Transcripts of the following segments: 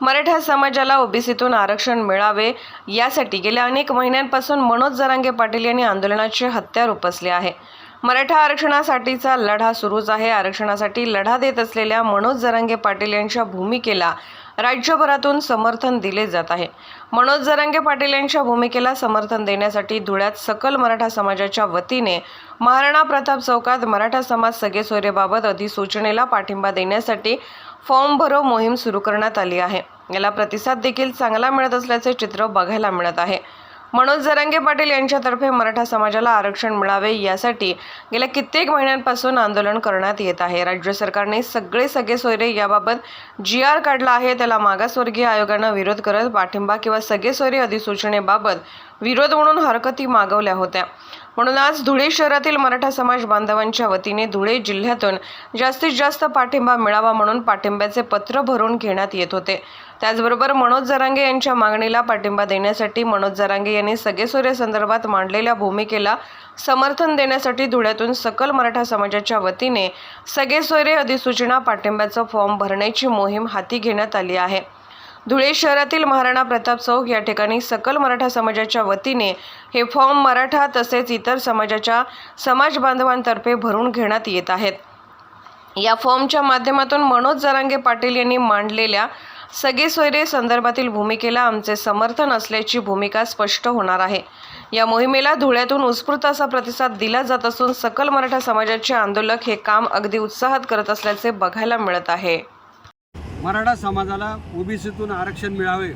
मराठा समाजाला ओबीसीतून आरक्षण मिळावे यासाठी गेल्या अनेक महिन्यांपासून मनोज जरांगे पाटील यांनी आंदोलनाचे हत्यार उपसले आहे। मराठा आरक्षणासाठीचा लढा सुरूच आहे। आरक्षणासाठी लढा देत असलेल्या मनोज जरांगे पाटील यांच्या भूमिकेला राज्यभरातून समर्थन दिले जात आहे। मनोज जरांगे पाटील यांच्या भूमिकेला समर्थन देण्यासाठी धुळ्यात सकल मराठा समाजाच्या वतीने महाराणा प्रताप चौकात मराठा समाज सगेसोयरेबाबत अधिसूचनेला पाठिंबा देण्यासाठी फॉर्म भरो मोहीम सुरू करण्यात आली आहे। याला प्रतिसाद देखील चांगला मिळत असल्याचे चित्र बघायला मिळत आहे। मनोज जरांगे पाटील यांच्यातर्फे मराठा समाजाला आरक्षण मिळावे यासाठी गेल्या कित्येक महिन्यांपासून आंदोलन करण्यात येत आहे। राज्य सरकारने सगेसोयरे याबाबत GR काढला आहे। त्याला मागासवर्गीय आयोगाने विरोध करत पाठिंबा किंवा सगेसोयरे अधिसूचनेबाबत विरोध म्हणून हरकती मागवल्या होत्या। म्हणून आज धुळे शहरातील मराठा समाज बांधवांच्या वतीने धुळे जिल्ह्यातून जास्तीत जास्त पाठिंबा मिळावा म्हणून पाठिंब्याचे पत्र भरून घेण्यात येत होते। त्याचबरोबर मनोज जरांगे यांच्या मागणीला पाठिंबा देण्यासाठी मनोज जरांगे यांनी सगेसोयरे संदर्भात मांडलेल्या भूमिकेला समर्थन देण्यासाठी धुळ्यातून सकल मराठा समाजाच्या वतीने सगेसोयरे अधिसूचना पाठिंब्याचा फॉर्म भरण्याची मोहीम हाती घेण्यात आली आहे। धुळे शहरातील महाराणा प्रताप चौक या ठिकाणी सकल मराठा समाजाच्या वतीने हे फॉर्म मराठा तसेच इतर समाजाच्या समाज बांधवांतर्फे भरून घेण्यात येत आहेत। या फॉर्मच्या माध्यमातून मनोज जरांगे पाटील यांनी मांडलेल्या सगेसोयरे संदर्भातील भूमिकेला आमचे समर्थन असल्याची भूमिका स्पष्ट होणार आहे। या मोहिमेला धुळ्यातून उत्स्फूर्त असा प्रतिसाद दिला जात असून सकल मराठा समाजाचे आंदोलक हे काम अगदी उत्साहात करत असल्याचे बघायला मिळत आहे। मराठा समाजाला ओबीसीतून आरक्षण मिळावे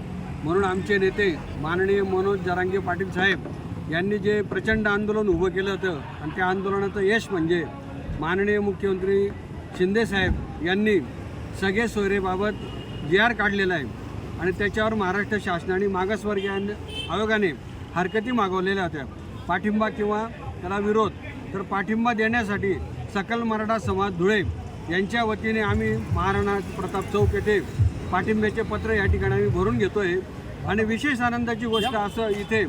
म्हणून आमचे नेते माननीय मनोज जरांगे पाटील साहेब यांनी जे प्रचंड आंदोलन उभं केलं होतं आणि त्या आंदोलनाचं यश म्हणजे माननीय मुख्यमंत्री शिंदे साहेब यांनी सगेसोयरेबाबत GR काढलेला आहे आणि त्याच्यावर महाराष्ट्र शासनाने मागासवर्गीय आयोगाने हरकती मागवलेल्या होत्या। पाठिंबा किंवा त्याला विरोध, तर पाठिंबा देण्यासाठी सकल मराठा समाज धुळे यांच्या वतीने आम्ही महाराणा प्रताप चौक येथे पाठिंब्याचे पत्र या ठिकाणी आम्ही भरून घेतो आहे। आणि विशेष आनंदाची गोष्ट असं इथे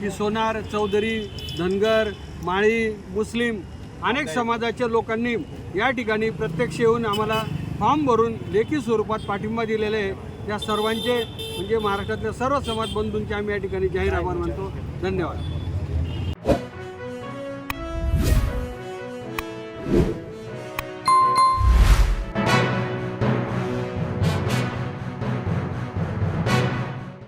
की सोनार, चौधरी, धनगर, माळी, मुस्लिम अनेक समाजाच्या लोकांनी या ठिकाणी प्रत्यक्ष येऊन आम्हाला फॉर्म भरून लेखी स्वरूपात पाठिंबा दिलेले आहे। त्या सर्वांचे म्हणजे महाराष्ट्रातल्या सर्व समाज बंधूंचे आम्ही या ठिकाणी जाहीर आभार मानतो। धन्यवाद।